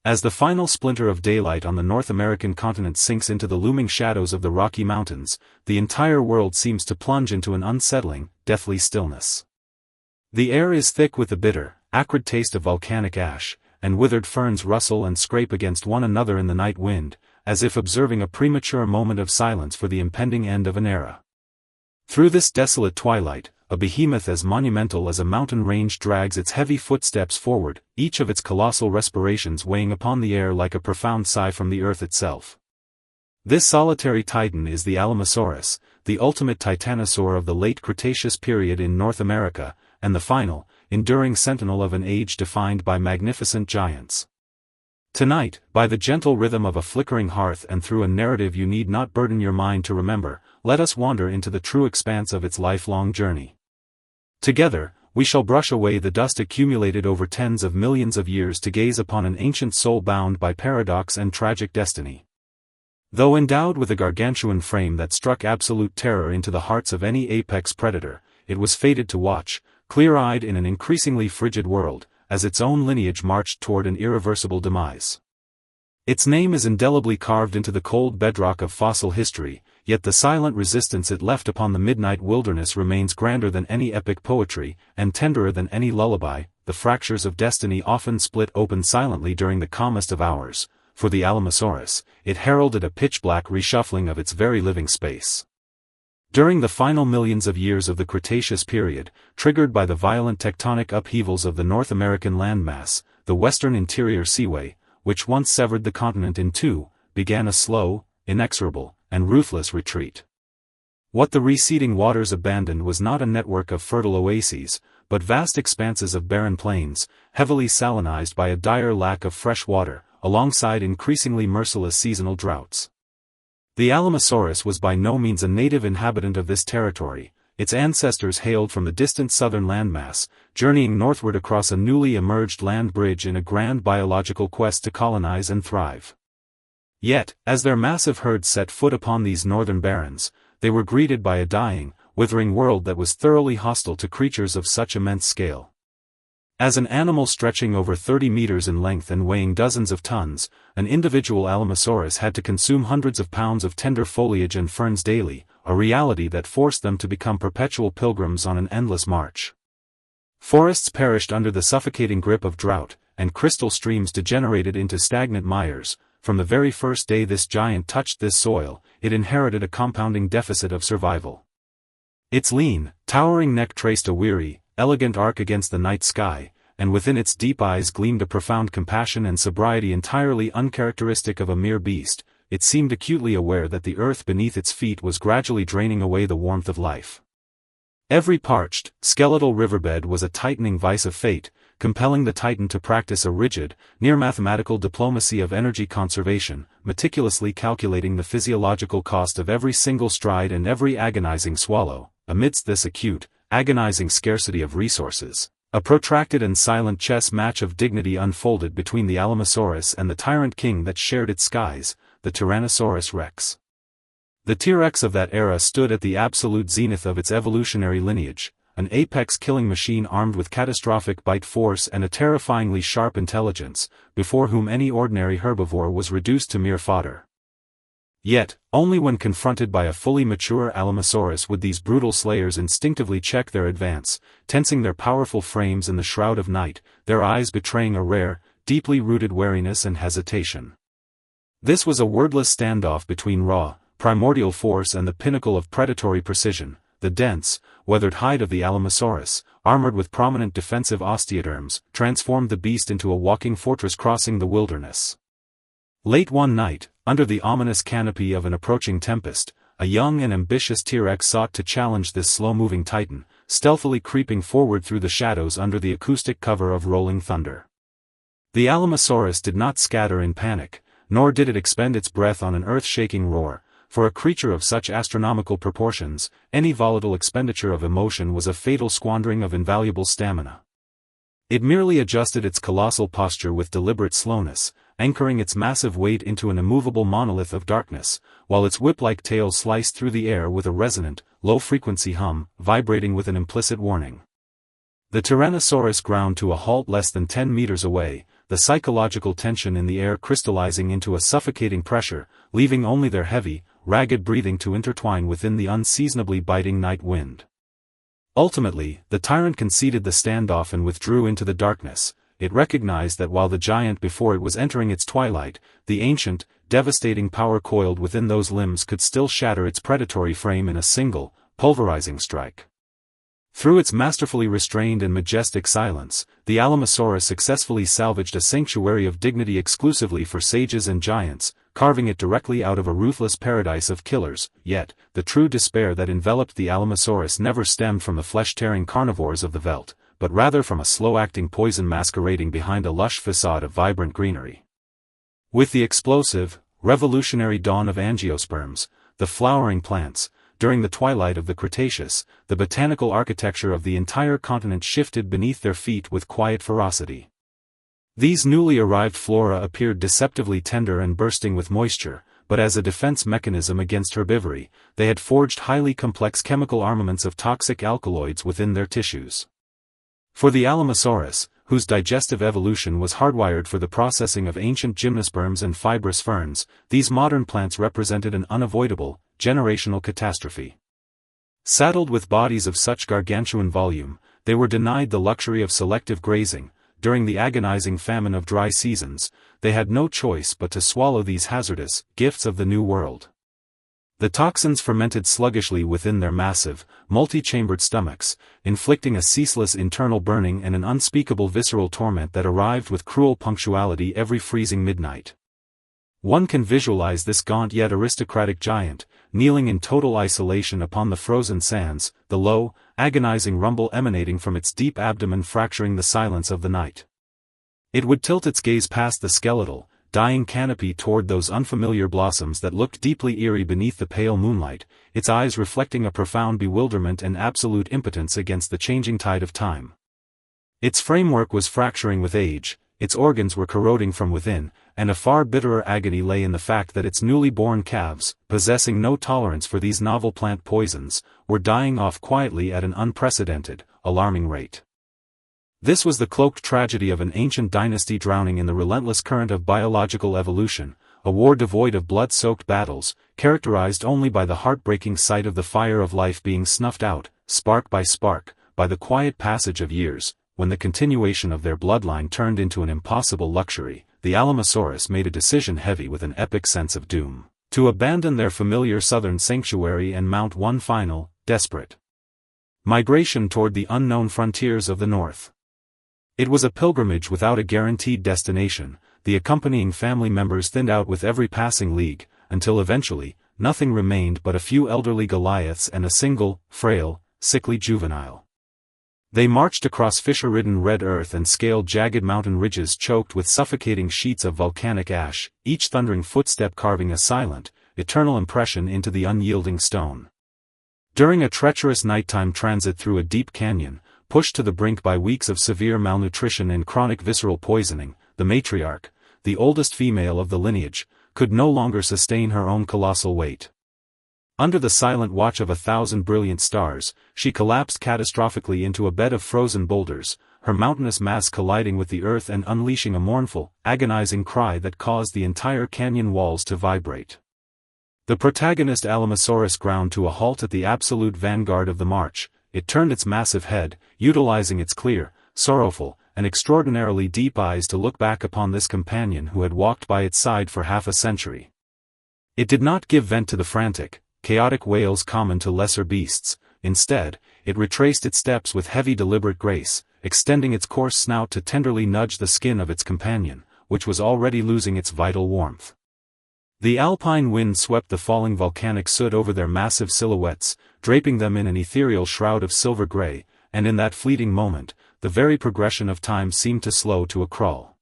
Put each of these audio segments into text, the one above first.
As the final splinter of daylight on the North American continent sinks into the looming shadows of the Rocky Mountains, the entire world seems to plunge into an unsettling, deathly stillness. The air is thick with the bitter, acrid taste of volcanic ash, and withered ferns rustle and scrape against one another in the night wind, as if observing a premature moment of silence for the impending end of an era. Through this desolate twilight, a behemoth as monumental as a mountain range drags its heavy footsteps forward, each of its colossal respirations weighing upon the air like a profound sigh from the earth itself. This solitary titan is the Alamosaurus, the ultimate titanosaur of the late Cretaceous period in North America, and the final, enduring sentinel of an age defined by magnificent giants. Tonight, by the gentle rhythm of a flickering hearth and through a narrative you need not burden your mind to remember, let us wander into the true expanse of its lifelong journey. Together, we shall brush away the dust accumulated over tens of millions of years to gaze upon an ancient soul bound by paradox and tragic destiny. Though endowed with a gargantuan frame that struck absolute terror into the hearts of any apex predator, it was fated to watch, clear-eyed in an increasingly frigid world, as its own lineage marched toward an irreversible demise. Its name is indelibly carved into the cold bedrock of fossil history, yet the silent resistance it left upon the midnight wilderness remains grander than any epic poetry, and tenderer than any lullaby. The fractures of destiny often split open silently during the calmest of hours. For the Alamosaurus, it heralded a pitch-black reshuffling of its very living space. During the final millions of years of the Cretaceous period, triggered by the violent tectonic upheavals of the North American landmass, the Western Interior Seaway, which once severed the continent in two, began a slow, inexorable, and ruthless retreat. What the receding waters abandoned was not a network of fertile oases, but vast expanses of barren plains, heavily salinized by a dire lack of fresh water, alongside increasingly merciless seasonal droughts. The Alamosaurus was by no means a native inhabitant of this territory. Its ancestors hailed from the distant southern landmass, journeying northward across a newly emerged land bridge in a grand biological quest to colonize and thrive. Yet, as their massive herds set foot upon these northern barrens, they were greeted by a dying, withering world that was thoroughly hostile to creatures of such immense scale. As an animal stretching over 30 meters in length and weighing dozens of tons, an individual Alamosaurus had to consume hundreds of pounds of tender foliage and ferns daily, a reality that forced them to become perpetual pilgrims on an endless march. Forests perished under the suffocating grip of drought, and crystal streams degenerated into stagnant mires. From the very first day this giant touched this soil, it inherited a compounding deficit of survival. Its lean, towering neck traced a weary, elegant arc against the night sky, and within its deep eyes gleamed a profound compassion and sobriety entirely uncharacteristic of a mere beast. It seemed acutely aware that the earth beneath its feet was gradually draining away the warmth of life. Every parched, skeletal riverbed was a tightening vice of fate, compelling the titan to practice a rigid, near-mathematical diplomacy of energy conservation, meticulously calculating the physiological cost of every single stride and every agonizing swallow. Amidst this acute, agonizing scarcity of resources, a protracted and silent chess match of dignity unfolded between the Alamosaurus and the tyrant king that shared its skies, the Tyrannosaurus rex. The T-Rex of that era stood at the absolute zenith of its evolutionary lineage, an apex killing machine armed with catastrophic bite force and a terrifyingly sharp intelligence, before whom any ordinary herbivore was reduced to mere fodder. Yet, only when confronted by a fully mature Alamosaurus would these brutal slayers instinctively check their advance, tensing their powerful frames in the shroud of night, their eyes betraying a rare, deeply rooted wariness and hesitation. This was a wordless standoff between raw, primordial force and the pinnacle of predatory precision. The dense, weathered hide of the Alamosaurus, armored with prominent defensive osteoderms, transformed the beast into a walking fortress crossing the wilderness. Late one night, under the ominous canopy of an approaching tempest, a young and ambitious T-Rex sought to challenge this slow-moving titan, stealthily creeping forward through the shadows under the acoustic cover of rolling thunder. The Alamosaurus did not scatter in panic, nor did it expend its breath on an earth-shaking roar. For a creature of such astronomical proportions, any volatile expenditure of emotion was a fatal squandering of invaluable stamina. It merely adjusted its colossal posture with deliberate slowness, anchoring its massive weight into an immovable monolith of darkness, while its whip-like tail sliced through the air with a resonant, low-frequency hum, vibrating with an implicit warning. The Tyrannosaurus ground to a halt less than 10 meters away, the psychological tension in the air crystallizing into a suffocating pressure, leaving only their heavy, ragged breathing to intertwine within the unseasonably biting night wind. Ultimately, the tyrant conceded the standoff and withdrew into the darkness. It recognized that while the giant before it was entering its twilight, the ancient, devastating power coiled within those limbs could still shatter its predatory frame in a single, pulverizing strike. Through its masterfully restrained and majestic silence, the Alamosaurus successfully salvaged a sanctuary of dignity exclusively for sages and giants, carving it directly out of a ruthless paradise of killers. Yet, the true despair that enveloped the Alamosaurus never stemmed from the flesh-tearing carnivores of the veldt, but rather from a slow-acting poison masquerading behind a lush facade of vibrant greenery. With the explosive, revolutionary dawn of angiosperms, the flowering plants, during the twilight of the Cretaceous, the botanical architecture of the entire continent shifted beneath their feet with quiet ferocity. These newly arrived flora appeared deceptively tender and bursting with moisture, but as a defense mechanism against herbivory, they had forged highly complex chemical armaments of toxic alkaloids within their tissues. For the Alamosaurus, whose digestive evolution was hardwired for the processing of ancient gymnosperms and fibrous ferns, these modern plants represented an unavoidable, generational catastrophe. Saddled with bodies of such gargantuan volume, they were denied the luxury of selective grazing. During the agonizing famine of dry seasons, they had no choice but to swallow these hazardous gifts of the New World. The toxins fermented sluggishly within their massive, multi-chambered stomachs, inflicting a ceaseless internal burning and an unspeakable visceral torment that arrived with cruel punctuality every freezing midnight. One can visualize this gaunt yet aristocratic giant, kneeling in total isolation upon the frozen sands, the low, agonizing rumble emanating from its deep abdomen fracturing the silence of the night. It would tilt its gaze past the skeletal, dying canopy toward those unfamiliar blossoms that looked deeply eerie beneath the pale moonlight, its eyes reflecting a profound bewilderment and absolute impotence against the changing tide of time. Its framework was fracturing with age, its organs were corroding from within, and a far bitterer agony lay in the fact that its newly born calves, possessing no tolerance for these novel plant poisons, were dying off quietly at an unprecedented, alarming rate. This was the cloaked tragedy of an ancient dynasty drowning in the relentless current of biological evolution, a war devoid of blood-soaked battles, characterized only by the heartbreaking sight of the fire of life being snuffed out, spark by spark, by the quiet passage of years. When the continuation of their bloodline turned into an impossible luxury, the Alamosaurus made a decision heavy with an epic sense of doom: to abandon their familiar southern sanctuary and mount one final, desperate migration toward the unknown frontiers of the north. It was a pilgrimage without a guaranteed destination. The accompanying family members thinned out with every passing league, until eventually, nothing remained but a few elderly Goliaths and a single, frail, sickly juvenile. They marched across fissure-ridden red earth and scaled jagged mountain ridges choked with suffocating sheets of volcanic ash, each thundering footstep carving a silent, eternal impression into the unyielding stone. During a treacherous nighttime transit through a deep canyon, pushed to the brink by weeks of severe malnutrition and chronic visceral poisoning, the matriarch, the oldest female of the lineage, could no longer sustain her own colossal weight. Under the silent watch of 1,000 brilliant stars, she collapsed catastrophically into a bed of frozen boulders, her mountainous mass colliding with the earth and unleashing a mournful, agonizing cry that caused the entire canyon walls to vibrate. The protagonist Alamosaurus ground to a halt at the absolute vanguard of the march. It turned its massive head, utilizing its clear, sorrowful, and extraordinarily deep eyes to look back upon this companion who had walked by its side for half a century. It did not give vent to the frantic, chaotic wails common to lesser beasts. Instead, it retraced its steps with heavy deliberate grace, extending its coarse snout to tenderly nudge the skin of its companion, which was already losing its vital warmth. The alpine wind swept the falling volcanic soot over their massive silhouettes, draping them in an ethereal shroud of silver gray, and in that fleeting moment, the very progression of time seemed to slow to a crawl.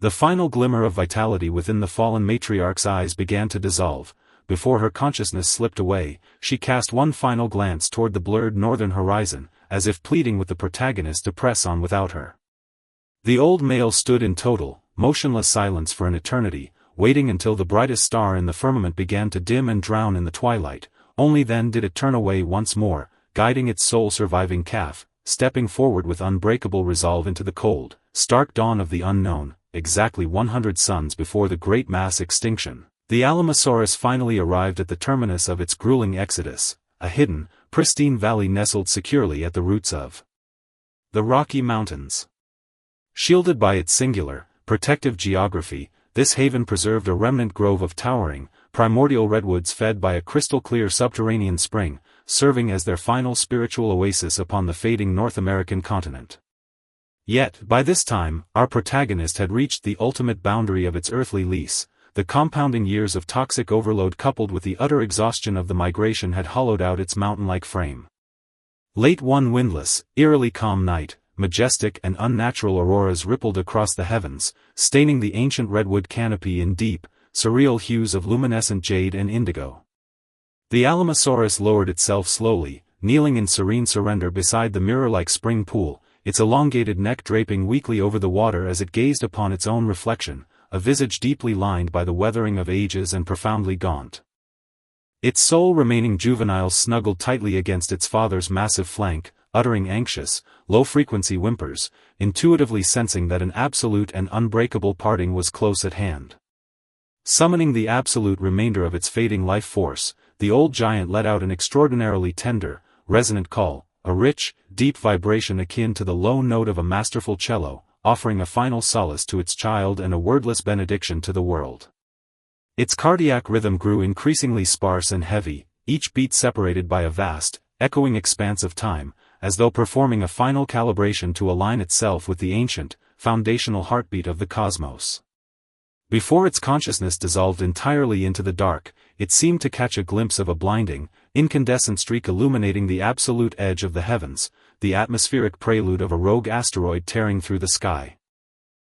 The final glimmer of vitality within the fallen matriarch's eyes began to dissolve. Before her consciousness slipped away, she cast one final glance toward the blurred northern horizon, as if pleading with the protagonist to press on without her. The old male stood in total, motionless silence for an eternity, waiting until the brightest star in the firmament began to dim and drown in the twilight. Only then did it turn away once more, guiding its sole surviving calf, stepping forward with unbreakable resolve into the cold, stark dawn of the unknown, exactly 100 suns before the great mass extinction, the Alamosaurus finally arrived at the terminus of its grueling exodus, a hidden, pristine valley nestled securely at the roots of the Rocky Mountains. Shielded by its singular, protective geography, this haven preserved a remnant grove of towering, primordial redwoods fed by a crystal-clear subterranean spring, serving as their final spiritual oasis upon the fading North American continent. Yet, by this time, our protagonist had reached the ultimate boundary of its earthly lease. The compounding years of toxic overload coupled with the utter exhaustion of the migration had hollowed out its mountain-like frame. Late one windless, eerily calm night, majestic and unnatural auroras rippled across the heavens, staining the ancient redwood canopy in deep, surreal hues of luminescent jade and indigo. The Alamosaurus lowered itself slowly, kneeling in serene surrender beside the mirror-like spring pool, its elongated neck draping weakly over the water as it gazed upon its own reflection, a visage deeply lined by the weathering of ages and profoundly gaunt. Its sole remaining juvenile snuggled tightly against its father's massive flank, uttering anxious, low-frequency whimpers, intuitively sensing that an absolute and unbreakable parting was close at hand. Summoning the absolute remainder of its fading life force, the old giant let out an extraordinarily tender, resonant call, a rich, deep vibration akin to the low note of a masterful cello, offering a final solace to its child and a wordless benediction to the world. Its cardiac rhythm grew increasingly sparse and heavy, each beat separated by a vast, echoing expanse of time, as though performing a final calibration to align itself with the ancient, foundational heartbeat of the cosmos. Before its consciousness dissolved entirely into the dark, it seemed to catch a glimpse of a blinding, incandescent streak illuminating the absolute edge of the heavens, the atmospheric prelude of a rogue asteroid tearing through the sky.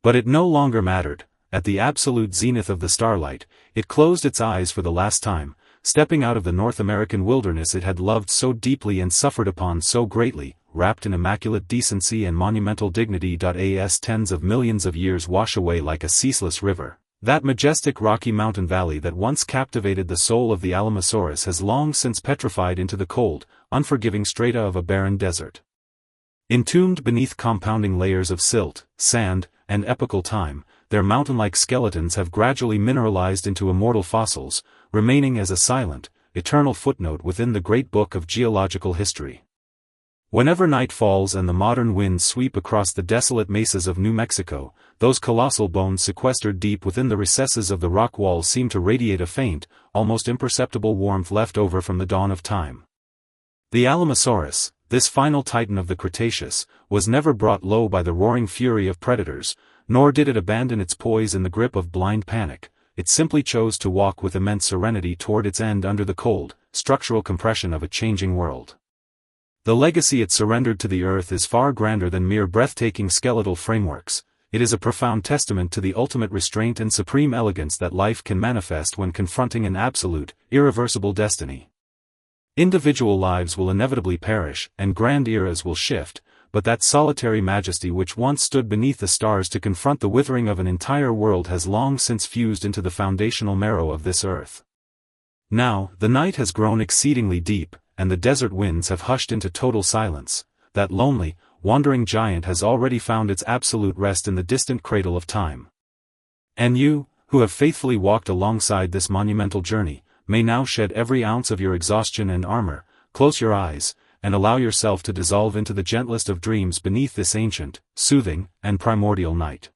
But it no longer mattered. At the absolute zenith of the starlight, it closed its eyes for the last time, stepping out of the North American wilderness it had loved so deeply and suffered upon so greatly, wrapped in immaculate decency and monumental dignity. As tens of millions of years wash away like a ceaseless river, that majestic Rocky Mountain valley that once captivated the soul of the Alamosaurus has long since petrified into the cold, unforgiving strata of a barren desert. Entombed beneath compounding layers of silt, sand, and epochal time, their mountain-like skeletons have gradually mineralized into immortal fossils, remaining as a silent, eternal footnote within the great book of geological history. Whenever night falls and the modern winds sweep across the desolate mesas of New Mexico, those colossal bones sequestered deep within the recesses of the rock walls seem to radiate a faint, almost imperceptible warmth left over from the dawn of time. The Alamosaurus, this final titan of the Cretaceous, was never brought low by the roaring fury of predators, nor did it abandon its poise in the grip of blind panic. It simply chose to walk with immense serenity toward its end under the cold, structural compression of a changing world. The legacy it surrendered to the earth is far grander than mere breathtaking skeletal frameworks. It is a profound testament to the ultimate restraint and supreme elegance that life can manifest when confronting an absolute, irreversible destiny. Individual lives will inevitably perish, and grand eras will shift, but that solitary majesty which once stood beneath the stars to confront the withering of an entire world has long since fused into the foundational marrow of this earth. Now, the night has grown exceedingly deep, and the desert winds have hushed into total silence. That lonely, wandering giant has already found its absolute rest in the distant cradle of time. And you, who have faithfully walked alongside this monumental journey, may now shed every ounce of your exhaustion and armor, close your eyes, and allow yourself to dissolve into the gentlest of dreams beneath this ancient, soothing, and primordial night.